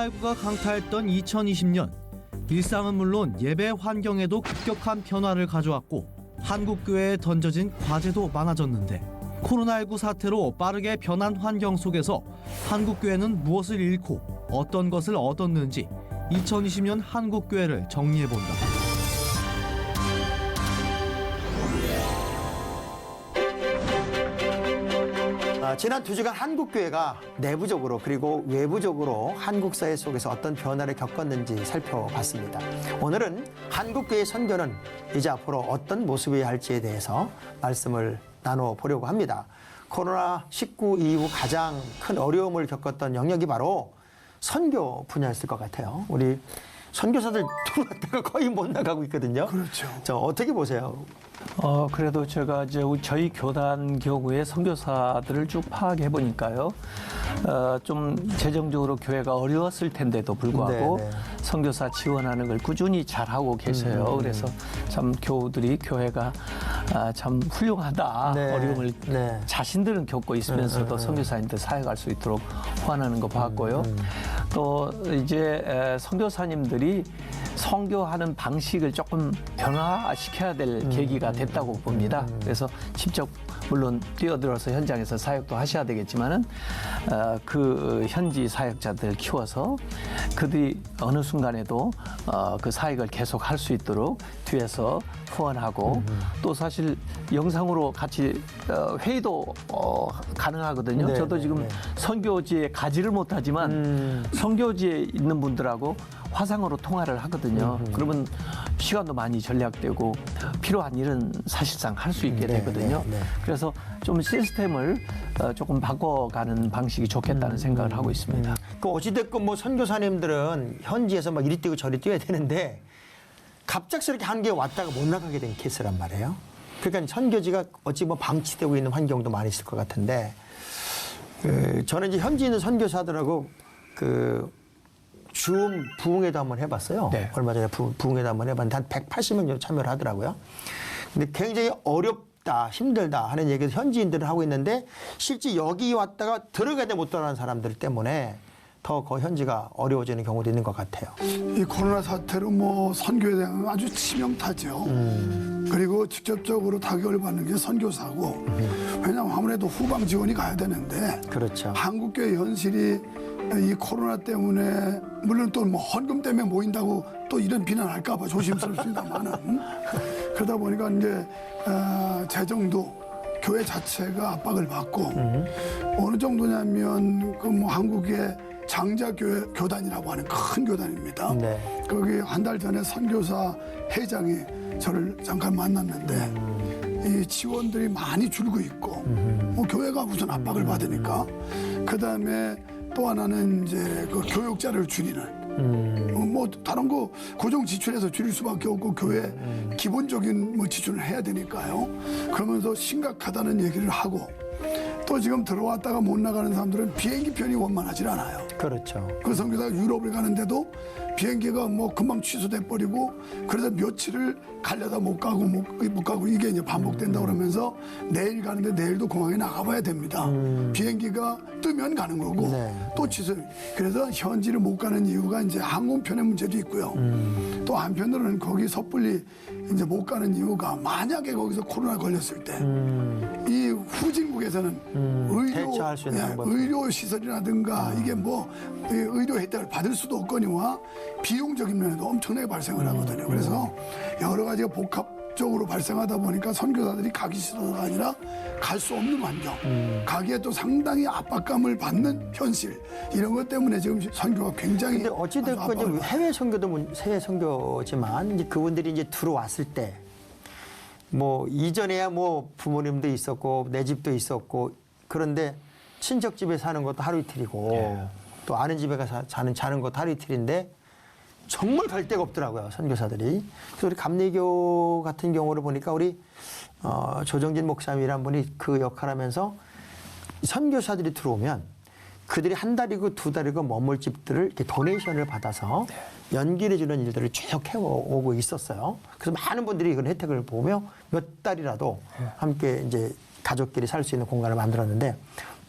코로나19가 강타했던 2020년, 일상은 물론 예배 환경에도 급격한 변화를 가져왔고 한국교회에 던져진 과제도 많아졌는데, 코로나19 사태로 빠르게 변한 환경 속에서 한국교회는 무엇을 잃고 어떤 것을 얻었는지 2020년 한국교회를 정리해본다. 지난 2주간 한국교회가 내부적으로 그리고 외부적으로 한국 사회 속에서 어떤 변화를 겪었는지 살펴봤습니다. 오늘은 한국교회 선교는 이제 앞으로 어떤 모습이어야 할지에 대해서 말씀을 나눠보려고 합니다. 코로나19 이후 가장 큰 어려움을 겪었던 영역이 바로 선교 분야였을 것 같아요. 우리 선교사들 들어왔다가 거의 못 나가고 있거든요. 그렇죠. 저 어떻게 보세요? 그래도 제가 저희 교단 경우에 선교사들을 쭉 파악해 보니까요. 좀 재정적으로 교회가 어려웠을 텐데도 불구하고 네네. 선교사 지원하는 걸 꾸준히 잘하고 계세요. 그래서 참 교회가 참 훌륭하다. 네. 어려움을 네. 자신들은 겪고 있으면서도 선교사님들 사역할 수 있도록 후원하는 거 봤고요. 또 이제 선교사님들이 선교하는 방식을 조금 변화시켜야 될 계기가 됐다고 봅니다. 그래서 직접 물론 뛰어들어서 현장에서 사역도 하셔야 되겠지만은 그 현지 사역자들 키워서 그들이 어느 순간에도 그 사역을 계속 할 수 있도록 뒤에서 후원하고 또 사실 영상으로 같이 회의도 가능하거든요. 네, 저도 네, 지금 네. 선교지에 가지를 못하지만 선교지에 있는 분들하고 화상으로 통화를 하거든요. 그러면 시간도 많이 절약되고 필요한 일은 사실상 할 수 있게 네, 되거든요. 네, 네. 그래서 좀 시스템을 조금 바꿔가는 방식이 좋겠다는 생각을 하고 있습니다. 그 어찌됐건 뭐 선교사님들은 현지에서 막 이리 뛰고 저리 뛰어야 되는데 갑작스럽게 한국에 왔다가 못 나가게 된 케이스란 말이에요. 그러니까 선교지가 어찌 뭐 방치되고 있는 환경도 많이 있을 것 같은데, 저는 이제 현지 있는 선교사들하고 줌 부흥회도 한번 해봤어요. 네. 얼마 전에 부흥회도 한번 해봤는데 한 180명 정도 참여를 하더라고요. 근데 굉장히 어렵다, 힘들다 하는 얘기를 현지인들은 하고 있는데, 실제 여기 왔다가 들어가야 못 들어가는 사람들 때문에 더 그 현지가 어려워지는 경우도 있는 것 같아요. 이 코로나 사태로 뭐 선교에 대한 아주 치명타죠. 그리고 직접적으로 타격을 받는 게 선교사고, 왜냐하면 아무래도 후방 지원이 가야 되는데, 그렇죠. 한국교회 현실이 이 코로나 때문에 물론 또 뭐 헌금 때문에 모인다고 또 이런 비난할까 봐 조심스럽습니다만은 그러다 보니까 이제 재정도 교회 자체가 압박을 받고 어느 정도냐면 그 뭐 한국의 장자교회 교단이라고 하는 큰 교단입니다. 네. 거기 한 달 전에 선교사 회장이 저를 잠깐 만났는데 이 지원들이 많이 줄고 있고 뭐 교회가 우선 압박을 받으니까 그다음에 또 하나는 이제 그 교육자를 줄이는 뭐 다른 거 고정 지출에서 줄일 수밖에 없고 교회 기본적인 뭐 지출을 해야 되니까요. 그러면서 심각하다는 얘기를 하고 또 지금 들어왔다가 못 나가는 사람들은 비행기 편이 원만하지 않아요. 그렇죠. 그 선교사가 유럽을 가는데도 비행기가 뭐 금방 취소돼 버리고 그래서 며칠을 가려다 못 가고 이게 이제 반복된다 그러면서 내일 가는데 내일도 공항에 나가봐야 됩니다. 비행기가 뜨면 가는 거고 네. 또 취소. 그래서 현지를 못 가는 이유가 이제 항공편의 문제도 있고요. 또 한편으로는 거기 섣불리 이제 못 가는 이유가 만약에 거기서 코로나 걸렸을 때 이 후진국에서는 대처할 수 있는 방법. 의료 시설이라든가 이게 뭐 의료 혜택을 받을 수도 없거니와 비용적인 면에도 엄청나게 발생을 하거든요. 그래서 여러 가지가 복합적으로 발생하다 보니까 선교사들이 가기 싫어서가 아니라 갈 수 없는 환경, 가기에 또 상당히 압박감을 받는 현실 이런 것 때문에 지금 선교가 굉장히 근데 어찌됐건 아주 이제 해외 선교지만 이제 그분들이 이제 들어왔을 때 뭐 이전에야 뭐 부모님도 있었고 내 집도 있었고 그런데 친척 집에 사는 것도 하루 이틀이고 또 아는 집에 가서 자는 것도 하루 이틀인데 정말 갈 데가 없더라고요, 선교사들이. 그래서 우리 감리교 같은 경우를 보니까 우리 조정진 목사님이란 분이 그 역할하면서 선교사들이 들어오면 그들이 한 달이고 두 달이고 머물 집들을 이렇게 도네이션을 받아서 연기해 주는 일들을 쭉 해오고 있었어요. 그래서 많은 분들이 그런 혜택을 보며 몇 달이라도 함께 이제 가족끼리 살 수 있는 공간을 만들었는데,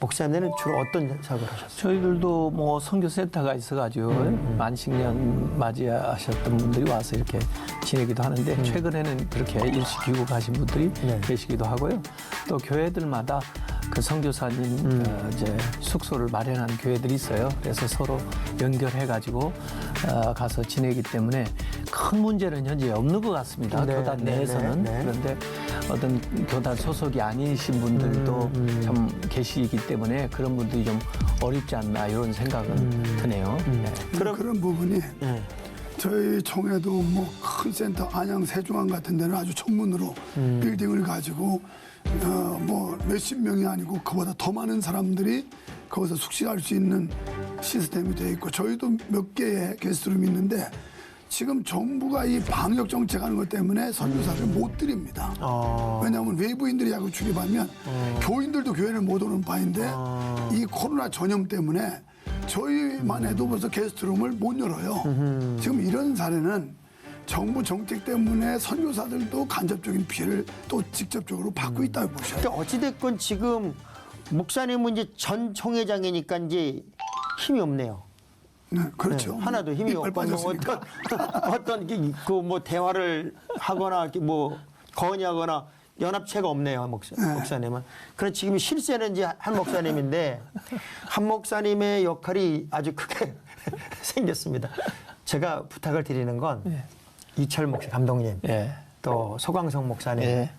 목사님은 주로 어떤 작업을 하셨어요? 저희들도 뭐 선교센터가 있어가지고 만식년 맞이하셨던 분들이 와서 이렇게 지내기도 하는데 최근에는 그렇게 일시 귀국하신 분들이 네. 계시기도 하고요. 또 교회들마다 그 선교사님 이제 숙소를 마련한 교회들이 있어요. 그래서 서로 연결해가지고 가서 지내기 때문에 큰 문제는 현재 없는 것 같습니다. 네, 교단 네, 내에서는. 네, 네. 그런데 어떤 교단 소속이 아니신 분들도 참 계시기 때문에 그런 분들이 좀 어렵지 않나 이런 생각은 드네요. 네. 그런 부분이 네. 저희 총회도 뭐 큰 센터 안양 세종항 같은 데는 아주 전문으로 빌딩을 가지고 뭐 몇십 명이 아니고 그보다 더 많은 사람들이 거기서 숙식할 수 있는 시스템이 되어 있고 저희도 몇 개의 게스트룸이 있는데 지금 정부가 이 방역 정책하는 것 때문에 선교사를 못 드립니다. 왜냐하면 외부인들이 자꾸 출입하면 교인들도 교회를 못 오는 바인데 이 코로나 전염 때문에 저희만 해도 벌써 게스트룸을 못 열어요. 지금 이런 사례는 정부 정책 때문에 선교사들도 간접적인 피해를 또 직접적으로 받고 있다고 보셔야 돼요. 그러니까 어찌됐건 지금 목사님은 이제 전 총회장이니까 이제 힘이 없네요. 네, 그렇죠. 하나도 힘이 이빨 없고 뭐 빠졌으니까. 어떤 그 뭐 대화를 하거나 뭐 건의하거나 연합체가 없네요, 목사님은. 그래 지금 실세는 이제 한 목사님인데 한 목사님의 역할이 아주 크게 생겼습니다. 제가 부탁을 드리는 건 이철 목사 감독님, 예. 또 소광성 목사님, 예.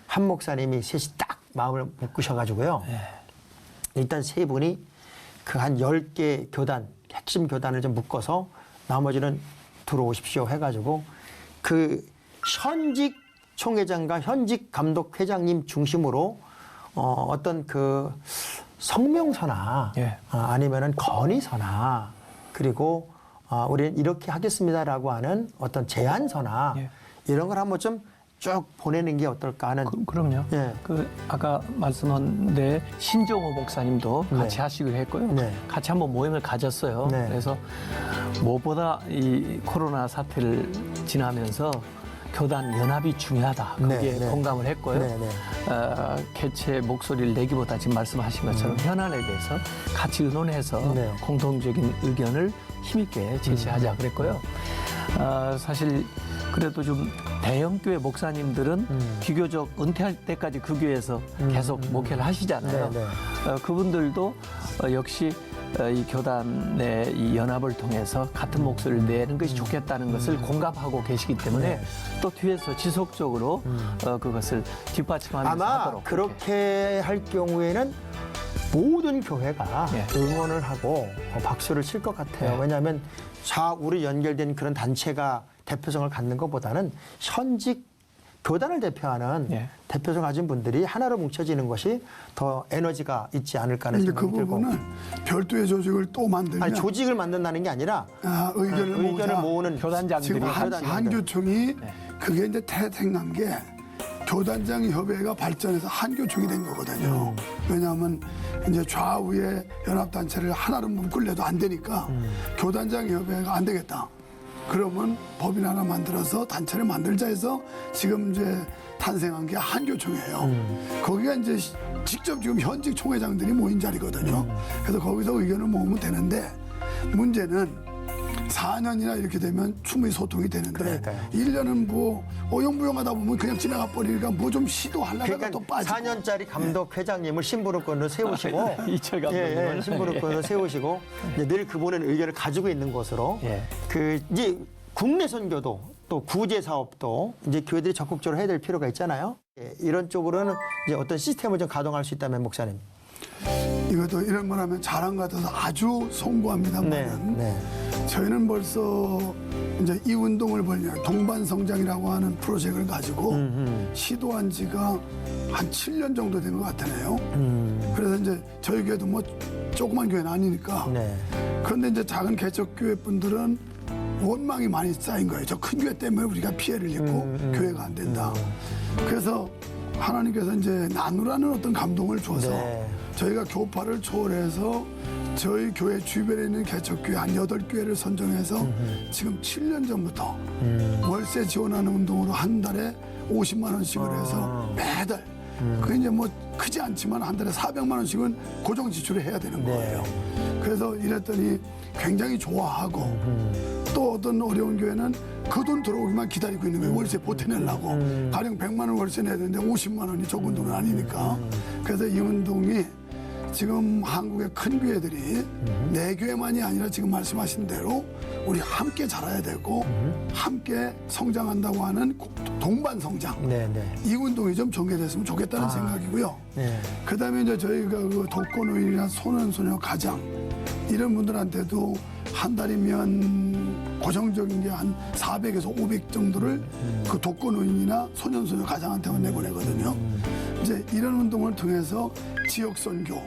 한 목사님이 셋이 딱 마음을 묶으셔가지고요. 일단 세 분이 그 한 10개 교단, 핵심 교단을 좀 묶어서 나머지는 들어오십시오 해가지고 그 현직 총회장과 현직 감독 회장님 중심으로 어떤 그 성명서나 예. 아니면은 건의서나 그리고 우리는 이렇게 하겠습니다라고 하는 어떤 제안서나 예. 이런 걸 한번 좀 쭉 보내는 게 어떨까 하는. 그럼요. 예. 그 아까 말씀한 데 신종호 목사님도 같이 하시기로 했고요. 네. 같이 한번 모임을 가졌어요. 네. 그래서 무엇보다 이 코로나 사태를 지나면서 교단 연합이 중요하다. 네, 그게 네. 공감을 했고요. 네, 네. 개체 목소리를 내기보다 지금 말씀하신 것처럼 현안에 대해서 같이 의논해서 네. 공통적인 의견을 힘있게 제시하자 그랬고요. 사실 그래도 좀 대형교회 목사님들은 비교적 은퇴할 때까지 그 교회에서 계속 목회를 하시잖아요. 네, 네. 그분들도 역시 이 교단의 이 연합을 통해서 같은 목소리를 내는 것이 좋겠다는 것을 공감하고 계시기 때문에 또 뒤에서 지속적으로 그것을 뒷받침하면서 아마 하도록 그렇게 할 경우에는 모든 교회가 예. 응원을 하고 박수를 칠 것 같아요. 예. 왜냐하면 좌우로 연결된 그런 단체가 대표성을 갖는 것보다는 현직 교단을 대표하는 예. 대표성 가진 분들이 하나로 뭉쳐지는 것이 더 에너지가 있지 않을까 하는 이제 그 생각이 들고. 부분은 별도의 조직을 또 만들면 아니, 조직을 만든다는 게 아니라 의견을 모으는 교단장들이 지금 한교총이 그게 이제 태생난 게 교단장 협의회가 발전해서 한교총이 된 거거든요. 왜냐하면 이제 좌우의 연합단체를 하나로 묶으려도 안 되니까 교단장 협의회가 안 되겠다. 그러면 법인 하나 만들어서 단체를 만들자 해서 지금 이제 탄생한 게 한교총이에요. 거기가 이제 직접 지금 현직 총회장들이 모인 자리거든요. 그래서 거기서 의견을 모으면 되는데 문제는 4년이나 이렇게 되면 충분히 소통이 되는데 그러니까요. 1년은 뭐 어영부영하다 보면 그냥 지나가 버리니까 뭐 좀 시도하려다가 그러니까 또 빠지고 4년짜리 감독 회장님을 심부름꾼으로 세우시고 이철 감독님을. 심부름꾼으로 세우시고 이제 늘 그분의 의견을 가지고 있는 것으로 예. 그 이제 국내 선교도 또 구제 사업도 이제 교회들이 적극적으로 해야 될 필요가 있잖아요. 예, 이런 쪽으로는 이제 어떤 시스템을 좀 가동할 수 있다면 목사님. 이것도 이런 말 하면 자랑 같아서 아주 송구합니다만 저희는 벌써 이제 이 운동을 벌려 동반성장이라고 하는 프로젝트를 가지고 시도한 지가 한 7년 정도 된 것 같으네요. 그래서 이제 저희 교회도 뭐 조그만 교회는 아니니까. 네. 그런데 이제 작은 개척교회 분들은 원망이 많이 쌓인 거예요. 저 큰 교회 때문에 우리가 피해를 입고 교회가 안 된다. 그래서 하나님께서 이제 나누라는 어떤 감동을 줘서 네. 저희가 교파를 초월해서 저희 교회 주변에 있는 개척교회 한 8교회를 선정해서 지금 7년 전부터 월세 지원하는 운동으로 한 달에 50만 원씩을 해서 매달 그게 이제 뭐 크지 않지만 한 달에 400만 원씩은 고정 지출을 해야 되는 거예요. 그래서 이랬더니 굉장히 좋아하고 또 어떤 어려운 교회는 그 돈 들어오기만 기다리고 있는 거예요. 월세 보태내려고. 가령 100만 원 월세 내야 되는데 50만 원이 적은 돈은 아니니까. 그래서 이 운동이 지금 한국의 큰 교회들이 내 교회만이 아니라 지금 말씀하신 대로 우리 함께 자라야 되고 함께 성장한다고 하는 동반 성장. 네네. 이 운동이 좀 전개됐으면 좋겠다는 생각이고요. 네. 그다음에 이제 저희가 그 독거노인이나 소년소녀 가장 이런 분들한테도 한 달이면 고정적인 게 한 400에서 500 정도를 그 독거노인이나 소년소녀 가장한테만 내보내거든요. 이제 이런 운동을 통해서 지역 선교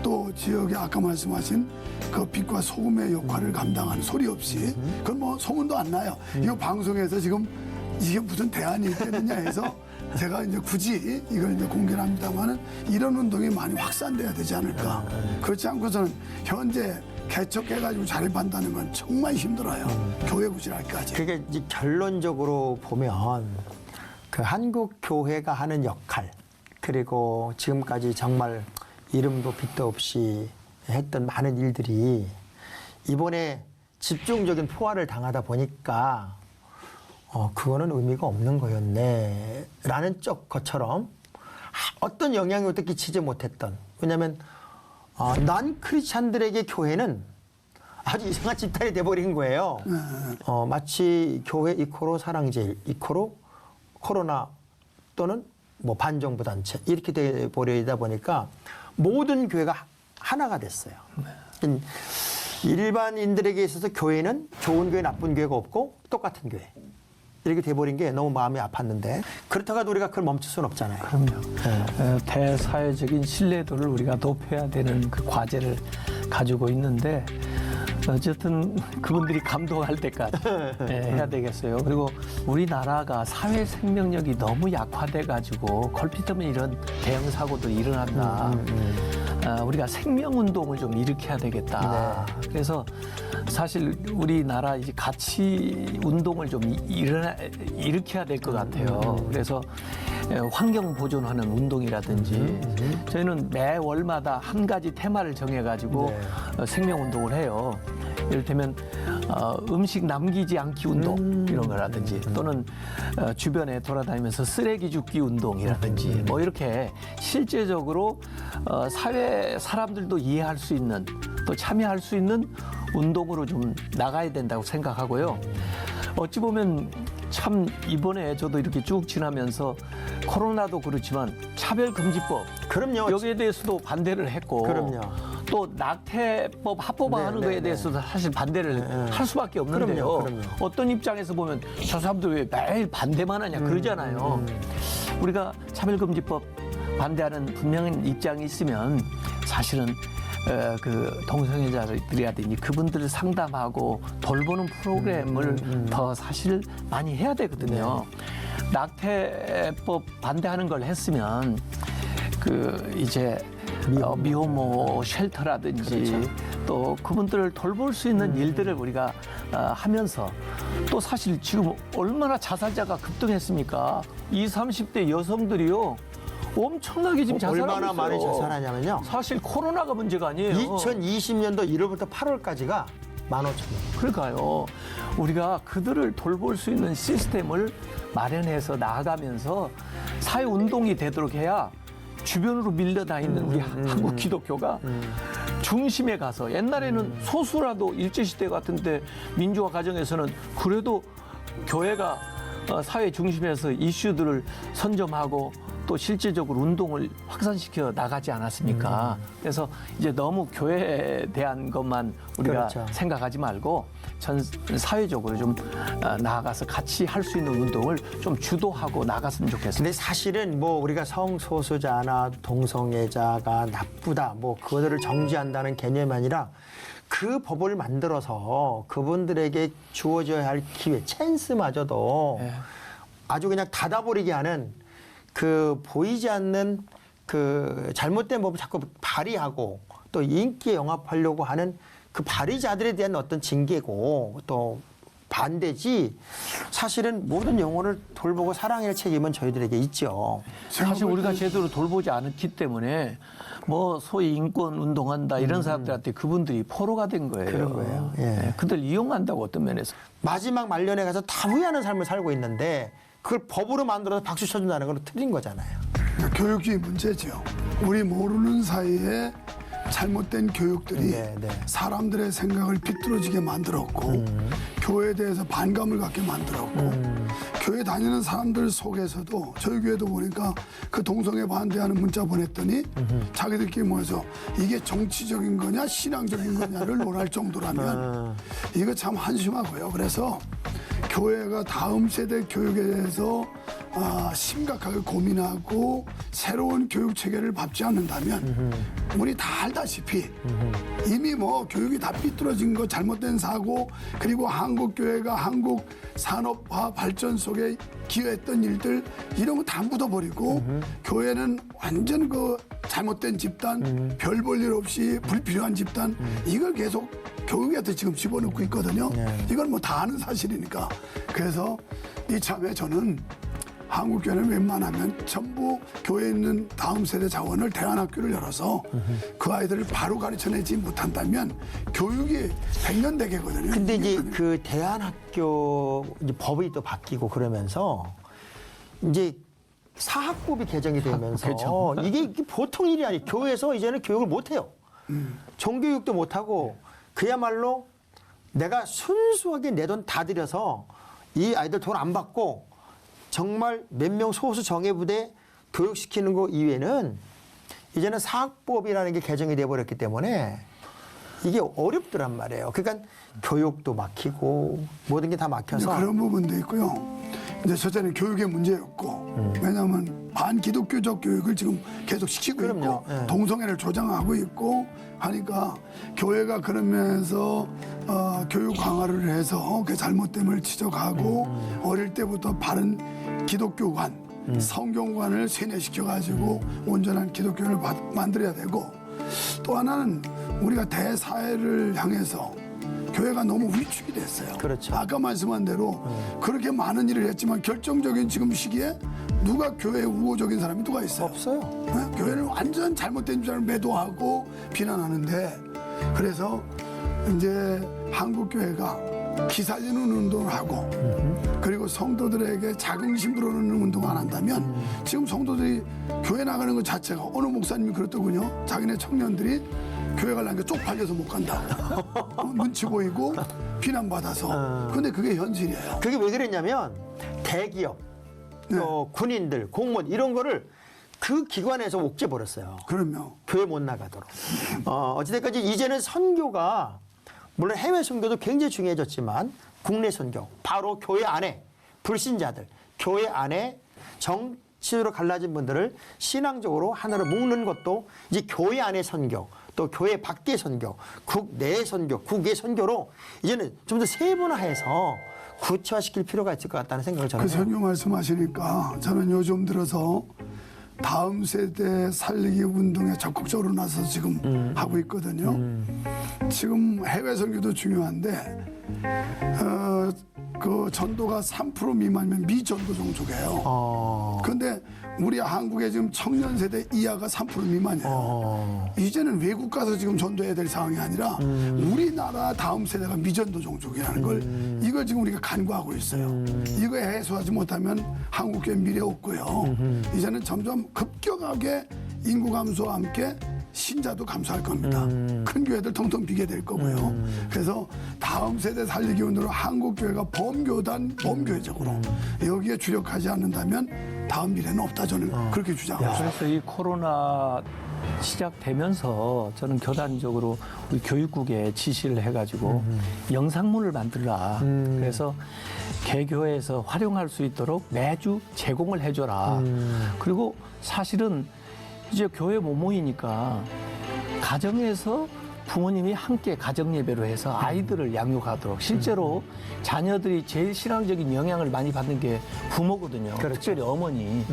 또 지역에 아까 말씀하신 그 빛과 소금의 역할을 감당하는 소리 없이 그건 뭐 소문도 안 나요. 이거 방송에서 지금 이게 무슨 대안이 있겠느냐 해서 제가 이제 굳이 이걸 이제 공개를 합니다만은 이런 운동이 많이 확산돼야 되지 않을까. 그렇지 않고서는 현재 개척해가지고 자립한다는 건 정말 힘들어요. 교회 구실할까지. 그게 이제 결론적으로 보면 그 한국 교회가 하는 역할 그리고 지금까지 정말 이름도 빛도 없이 했던 많은 일들이 이번에 집중적인 포화를 당하다 보니까 그거는 의미가 없는 거였네 라는 것처럼 어떤 영향을 어떻게 끼치지 못했던 왜냐하면 난 크리스찬들에게 교회는 아주 이상한 집단이 돼버린 거예요. 마치 교회 이코로 사랑제일 이코로 코로나 또는 뭐 반정부 단체 이렇게 돼버리다 보니까 모든 교회가 하나가 됐어요. 일반인들에게 있어서 교회는 좋은 교회 나쁜 교회가 없고 똑같은 교회 이렇게 돼버린 게 너무 마음이 아팠는데 그렇다고 우리가 그걸 멈출 수는 없잖아요. 그럼요. 대사회적인 신뢰도를 우리가 높여야 되는 그 과제를 가지고 있는데 어쨌든 그분들이 감동할 때까지 해야 되겠어요. 그리고 우리나라가 사회 생명력이 너무 약화돼가지고 걸핏하면 이런 대형 사고들이 일어난다. 우리가 생명운동을 좀 일으켜야 되겠다. 그래서 사실 우리나라 이제 가치 운동을 좀 일으켜야 될 것 같아요. 그래서 환경 보존하는 운동이라든지 저희는 매 월마다 한 가지 테마를 정해가지고 생명운동을 해요. 이를테면 음식 남기지 않기 운동 이런 거라든지 또는 주변에 돌아다니면서 쓰레기 줍기 운동이라든지 뭐 이렇게 실제적으로 사회 사람들도 이해할 수 있는 또 참여할 수 있는 운동으로 좀 나가야 된다고 생각하고요. 어찌 보면 참 이번에 저도 이렇게 쭉 지나면서 코로나도 그렇지만 차별금지법 그럼요. 여기에 대해서도 반대를 했고 그럼요. 또 낙태법 합법화하는 거에 대해서도 사실 반대를 할 수밖에 없는데요. 그럼요. 어떤 입장에서 보면 저 사람들 왜 매일 반대만 하냐 그러잖아요. 우리가 차별금지법 반대하는 분명한 입장이 있으면 사실은 그 동성애자들이라든지 그분들을 상담하고 돌보는 프로그램을 더 사실 많이 해야 되거든요. 낙태법 반대하는 걸 했으면 그 이제 미혼모 쉘터라든지 또 그분들을 돌볼 수 있는 일들을 우리가 하면서 또 사실 지금 얼마나 자살자가 급등했습니까? 20, 30대 여성들이요. 엄청나게 지금 자살하고 얼마나 있어요. 많이 자살하냐면요. 사실 코로나가 문제가 아니에요. 2020년도 1월부터 8월까지가 15,000명. 그러니까요. 우리가 그들을 돌볼 수 있는 시스템을 마련해서 나아가면서 사회운동이 되도록 해야 주변으로 밀려다니는 우리 한국 기독교가 중심에 가서 옛날에는 소수라도 일제시대 같은 때 민주화 과정에서는 그래도 교회가 사회 중심에서 이슈들을 선점하고 또 실질적으로 운동을 확산시켜 나가지 않았습니까? 그래서 이제 너무 교회에 대한 것만 우리가 그렇죠. 생각하지 말고 전 사회적으로 좀 나아가서 같이 할 수 있는 운동을 좀 주도하고 나갔으면 좋겠습니다. 근데 사실은 뭐 우리가 성소수자나 동성애자가 나쁘다 뭐 그거를 정지한다는 개념이 아니라 그 법을 만들어서 그분들에게 주어져야 할 기회, 찬스마저도 아주 그냥 닫아버리게 하는 그 보이지 않는 그 잘못된 법을 자꾸 발의하고 또 인기에 영합하려고 하는 그 발의자들에 대한 어떤 징계고 또 반대지 사실은 모든 영혼을 돌보고 사랑할 책임은 저희들에게 있죠. 사실 우리가 제대로 돌보지 않았기 때문에 뭐 소위 인권 운동한다 이런 사람들한테 그분들이 포로가 된 거예요. 그런 거예요. 예. 그들 이용한다고 어떤 면에서. 마지막 말년에 가서 다 후회하는 삶을 살고 있는데 그걸 법으로 만들어서 박수 쳐준다는 건 틀린 거잖아요. 교육이 문제죠. 우리 모르는 사이에 잘못된 교육들이 네, 네. 사람들의 생각을 비뚤어지게 만들었고 교회에 대해서 반감을 갖게 만들었고 교회 다니는 사람들 속에서도 저희 교회도 보니까 그 동성애 반대하는 문자 보냈더니 자기들끼리 모여서 이게 정치적인 거냐 신앙적인 거냐를 논할 정도라면 이거 참 한심하고요. 그래서 교회가 다음 세대 교육에 대해서 심각하게 고민하고 새로운 교육 체계를 밟지 않는다면 우리 다 알다시피 이미 뭐 교육이 다 삐뚤어진 거 잘못된 사고 그리고 한국 교회가 한국 산업화 발전 속에 기여했던 일들 이런 거 다 묻어버리고 교회는 완전 그 잘못된 집단 별 볼 일 없이 불필요한 집단 이걸 계속 교육에도 지금 집어넣고 있거든요. 이건 뭐 다 아는 사실이니까. 그래서 이참에 저는 한국교회는 웬만하면 전부 교회에 있는 다음 세대 자원을 대안학교를 열어서 그 아이들을 바로 가르쳐내지 못한다면 교육이 100년 대계거든요. 근데 이제 그 대안학교 이제 법이 또 바뀌고 그러면서 이제 사학법이 개정이 되면서 이게 보통 일이 아니에요. 교회에서 이제는 교육을 못 해요. 종교육도 못 하고 그야말로 내가 순수하게 내 돈 다 들여서 이 아이들 돈 안 받고 정말 몇 명 소수 정예부대 교육시키는 거 이외에는 이제는 사학법이라는 게 개정이 돼버렸기 때문에 이게 어렵더란 말이에요. 그러니까 교육도 막히고 모든 게 다 막혀서 그런 부분도 있고요. 이제 첫째는 교육의 문제였고 왜냐하면 반기독교적 교육을 지금 계속 시키고 그럼요. 있고 예. 동성애를 조장하고 있고 하니까 교회가 그러면서 교육 강화를 해서 그 잘못됨을 지적하고 어릴 때부터 바른 기독교관, 성경관을 세뇌시켜가지고 온전한 기독교를 만들어야 되고 또 하나는 우리가 대사회를 향해서 교회가 너무 위축이 됐어요. 그렇죠. 아까 말씀한 대로 그렇게 많은 일을 했지만 결정적인 지금 시기에 누가 교회에 우호적인 사람이 누가 있어요? 없어요. 네? 교회는 완전 잘못된 줄 알고 매도하고 비난하는데 그래서 이제 한국교회가 기살리는 운동을 하고 그리고 성도들에게 자긍심 불어넣는 운동을 안 한다면 지금 성도들이 교회 나가는 것 자체가 어느 목사님이 그렇더군요. 자기네 청년들이 교회 가려니까 쪽팔려서 못 간다. 눈치 보이고 비난받아서. 근데 그게 현실이에요. 그게 왜 그랬냐면 대기업, 또 군인들, 공무원 이런 거를 그 기관에서 옥죄 버렸어요. 그럼요. 교회 못 나가도록. 어찌됐건지 이제는 선교가 물론 해외 선교도 굉장히 중요해졌지만 국내 선교, 바로 교회 안에 불신자들, 교회 안에 정치로 갈라진 분들을 신앙적으로 하나로 묶는 것도 이제 교회 안의 선교, 또 교회 밖의 선교, 국내 선교, 국외 선교로 이제는 좀 더 세분화해서 구체화시킬 필요가 있을 것 같다는 생각을 저는 그 해요. 선교 말씀하시니까 저는 요즘 들어서 다음 세대 살리기 운동에 적극적으로 나서 지금 하고 있거든요. 지금 해외 선교도 중요한데 그 전도가 3% 미만이면 미전도 종족이에요. 그런데 우리 한국의 지금 청년 세대 이하가 3% 미만이에요. 이제는 외국 가서 지금 전도해야 될 상황이 아니라 우리나라 다음 세대가 미전도 종족이라는 걸 이걸 지금 우리가 간과하고 있어요. 이거 해소하지 못하면 한국의 미래 없고요. 이제는 점점 급격하게 인구 감소와 함께 신자도 감소할 겁니다. 큰 교회들 통통 비게 될 거고요. 그래서 다음 세대 살리기 운동으로 한국교회가 범교회적으로 여기에 주력하지 않는다면 다음 미래는 없다 저는 그렇게 주장합니다. 그래서 이 코로나 시작되면서 저는 교단적으로 우리 교육국에 지시를 해가지고 영상문을 만들라. 그래서 개교에서 활용할 수 있도록 매주 제공을 해줘라. 그리고 사실은 이제 교회 못 모이니까 가정에서 부모님이 함께 가정 예배로 해서 아이들을 양육하도록 실제로 자녀들이 제일 신앙적인 영향을 많이 받는 게 부모거든요. 그렇죠. 특별히 어머니.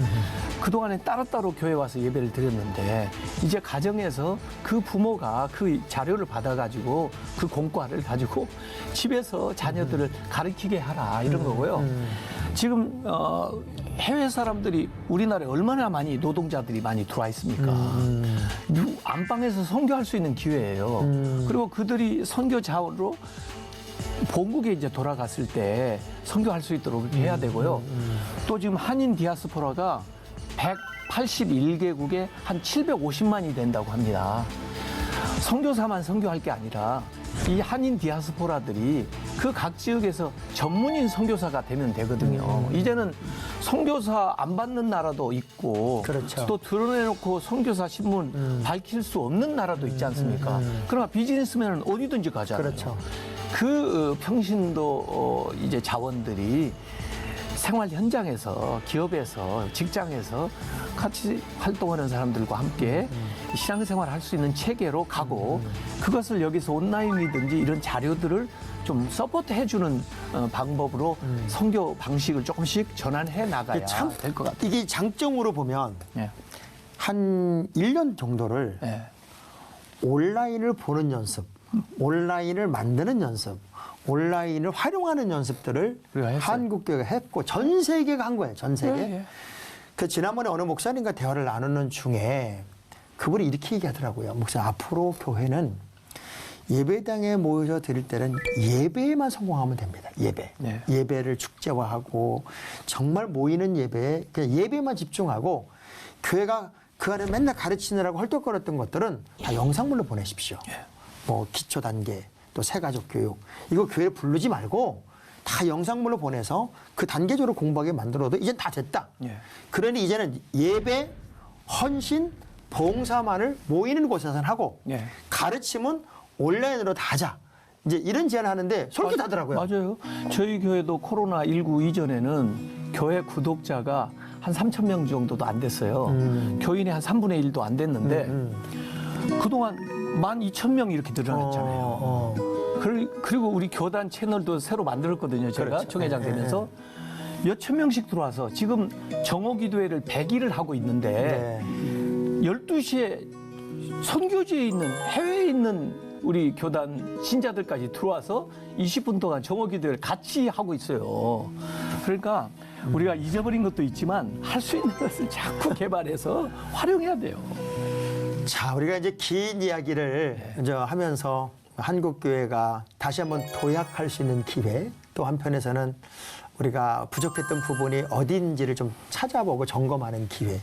그동안에 따로따로 교회 와서 예배를 드렸는데 이제 가정에서 그 부모가 그 자료를 받아가지고 그 공과를 가지고 집에서 자녀들을 가르치게 하라 이런 거고요. 지금 해외 사람들이 우리나라에 얼마나 많이 노동자들이 많이 들어와 있습니까? 안방에서 선교할 수 있는 기회예요. 그리고 그들이 선교 자원으로 본국에 이제 돌아갔을 때 선교할 수 있도록 그렇게 해야 되고요. 또 지금 한인 디아스포라가 181개국에 한 750만이 된다고 합니다. 선교사만 선교할 게 아니라 이 한인 디아스포라들이 그 각 지역에서 전문인 선교사가 되면 되거든요. 이제는 선교사 안 받는 나라도 있고 그렇죠. 또 드러내놓고 선교사 신문 밝힐 수 없는 나라도 있지 않습니까? 그러나 비즈니스맨은 어디든지 가잖아요. 그렇죠. 그 평신도 이제 자원들이 생활 현장에서 기업에서 직장에서 같이 활동하는 사람들과 함께 신앙생활을 할 수 있는 체계로 가고 그것을 여기서 온라인이든지 이런 자료들을 좀 서포트 해주는 방법으로 선교 방식을 조금씩 전환해 나가야 참 될 것 같아요. 이게 장점으로 보면 예. 한 1년 정도를 예. 온라인을 보는 연습, 온라인을 만드는 연습, 온라인을 활용하는 연습들을 우리가 했어요. 한국교회가 했고 전 세계가 한 거예요. 전 세계. 예, 예. 그 지난번에 어느 목사님과 대화를 나누는 중에 그분이 이렇게 얘기하더라고요. 목사 앞으로 교회는 예배당에 모여서 드릴 때는 예배에만 성공하면 됩니다. 예배. 네. 예배를 축제화하고 정말 모이는 예배에 그냥 예배만 집중하고 교회가 그 안에 맨날 가르치느라고 헐떡거렸던 것들은 다 영상물로 보내십시오. 뭐 기초 단계 또 새가족 교육 이거 교회에 부르지 말고 다 영상물로 보내서 그 단계적으로 공부하게 만들어도 이젠 다 됐다. 예. 그러니 이제는 예배, 헌신, 봉사만을 모이는 곳에서는 하고 예. 가르침은 온라인으로 다 하자. 이제 이런 제안을 하는데 솔깃하더라고요. 맞아요. 저희 교회도 코로나19 이전에는 교회 구독자가 한 3,000명 정도도 안 됐어요. 교인이 한 3분의 1도 안 됐는데 그동안 12,000명이 이렇게 늘어났잖아요. 그리고 우리 교단 채널도 새로 만들었거든요. 제가 그렇죠. 총회장 되면서 몇천 명씩 들어와서 지금 정오기도회를 100일을 하고 있는데 네. 12시에 선교지에 있는 해외에 있는 우리 교단 신자들까지 들어와서 20분 동안 정오기도회를 같이 하고 있어요. 그러니까 우리가 잊어버린 것도 있지만 할 수 있는 것을 자꾸 개발해서 활용해야 돼요. 자, 우리가 이제 긴 이야기를 이제 하면서 한국교회가 다시 한번 도약할 수 있는 기회, 또 한편에서는 우리가 부족했던 부분이 어딘지를 좀 찾아보고 점검하는 기회,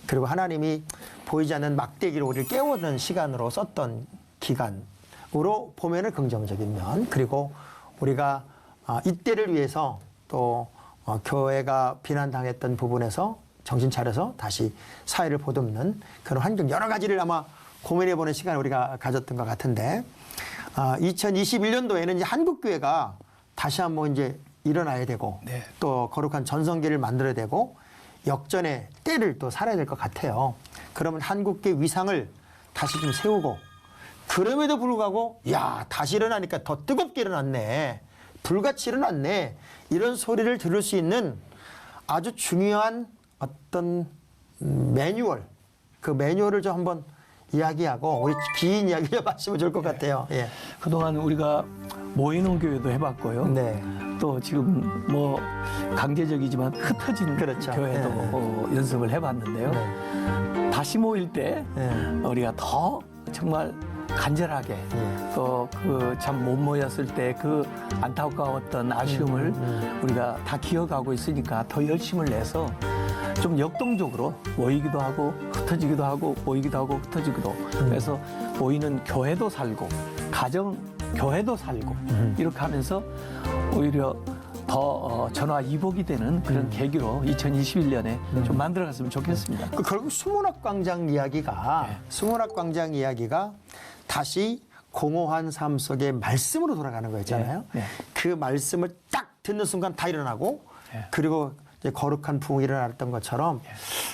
그리고 하나님이 보이지 않는 막대기로 우리를 깨우는 시간으로 썼던 기간으로 보면은 긍정적인 면, 그리고 우리가 이때를 위해서 또 교회가 비난당했던 부분에서 정신 차려서 다시 사회를 보듬는 그런 환경 여러 가지를 아마 고민해보는 시간을 우리가 가졌던 것 같은데 2021년도에는 이제 한국교회가 다시 한번 이제 일어나야 되고 네. 또 거룩한 전성기를 만들어야 되고 역전의 때를 또 살아야 될 것 같아요. 그러면 한국교회 위상을 다시 좀 세우고 그럼에도 불구하고 야 다시 일어나니까 더 뜨겁게 일어났네. 불같이 일어났네. 이런 소리를 들을 수 있는 아주 중요한 어떤 매뉴얼, 그 매뉴얼을 좀 한번 이야기하고 우리 긴 이야기 좀 하시면 좋을 것 같아요. 예. 그동안 우리가 모이는 교회도 해봤고요. 네. 또 지금 뭐 강제적이지만 흩어진 그렇죠. 교회도 네. 연습을 해봤는데요. 다시 모일 때 우리가 더 정말 간절하게 또 그 참 못 모였을 때 그 안타까웠던 아쉬움을 우리가 다 기억하고 있으니까 더 열심을 내서 좀 역동적으로 모이기도 하고 흩어지기도 하고 모이기도 하고 흩어지기도 그래서 모이는 교회도 살고 가정 교회도 살고 이렇게 하면서 오히려 더 전화 이복이 되는 그런 계기로 2021년에 좀 만들어갔으면 좋겠습니다. 그 결국 수문학광장 이야기가 수문학광장 이야기가 다시 공허한 삶 속의 말씀으로 돌아가는 거였잖아요. 네. 그 말씀을 딱 듣는 순간 다 일어나고 그리고 이제 거룩한 부흥이 일어났던 것처럼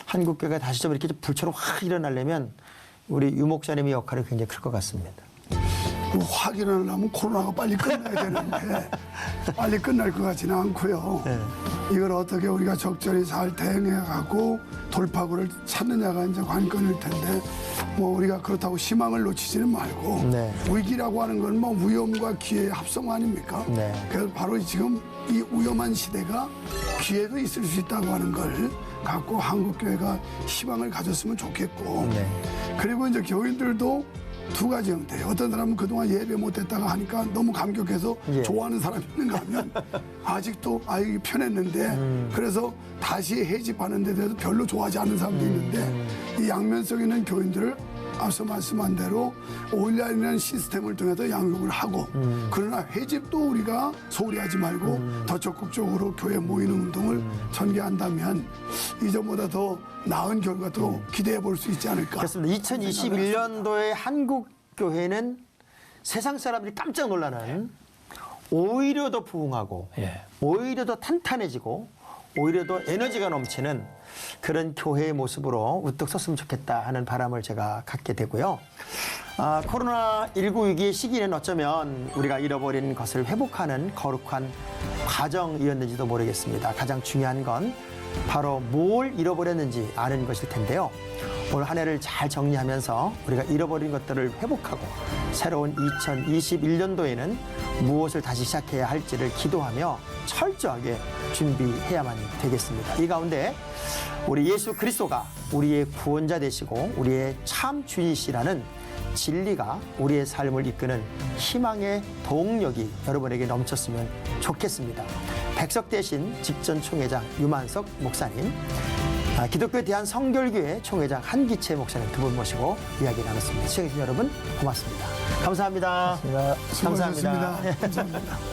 한국교회가 다시 좀 이렇게 불처럼 확 일어나려면 우리 유 목사님의 역할이 굉장히 클 것 같습니다. 뭐 확인을 하면 코로나가 빨리 끝나야 되는데 빨리 끝날 것 같지는 않고요. 이걸 어떻게 우리가 적절히 잘 대응해가고 돌파구를 찾느냐가 이제 관건일 텐데 뭐 우리가 그렇다고 희망을 놓치지는 말고 네. 위기라고 하는 건 뭐 위험과 기회의 합성 아닙니까? 네. 그래서 바로 지금 이 위험한 시대가 기회도 있을 수 있다고 하는 걸 갖고 한국교회가 희망을 가졌으면 좋겠고 네. 그리고 이제 교인들도 두 가지 형태. 어떤 사람은 그동안 예배 못했다가 하니까 너무 감격해서 예. 좋아하는 사람이 있는가 하면 아직도 이게 편했는데 그래서 다시 해집하는 데 대해서 별로 좋아하지 않는 사람도 있는데 이 양면성 있는 교인들을 앞서 말씀한 대로 오일라인이라는 시스템을 통해서 양육을 하고 그러나 회집도 우리가 소홀히 하지 말고 더 적극적으로 교회 모이는 운동을 전개한다면 이전보다 더 나은 결과도 기대해 볼 수 있지 않을까. 그렇습니다. 2021년도에 한국 교회는 세상 사람들이 깜짝 놀라는 오히려 더 부흥하고 예. 오히려 더 탄탄해지고 오히려 더 에너지가 넘치는 그런 교회의 모습으로 우뚝 섰으면 좋겠다 하는 바람을 제가 갖게 되고요. 코로나19 위기의 시기는 어쩌면 우리가 잃어버린 것을 회복하는 거룩한 과정이었는지도 모르겠습니다. 가장 중요한 건 바로 뭘 잃어버렸는지 아는 것일 텐데요. 올 한 해를 잘 정리하면서 우리가 잃어버린 것들을 회복하고 새로운 2021년도에는 무엇을 다시 시작해야 할지를 기도하며 철저하게 준비해야만 되겠습니다. 이 가운데 우리 예수 그리스도가 우리의 구원자 되시고 우리의 참 주이시라는 진리가 우리의 삶을 이끄는 희망의 동력이 여러분에게 넘쳤으면 좋겠습니다. 백석 대신 직전 총회장 유만석 목사님, 기독교 대한성결교회 총회장 한기채 목사님 두 분 모시고 이야기 나눴습니다. 시청해주신 여러분 고맙습니다. 감사합니다. 수고하셨습니다. 감사합니다.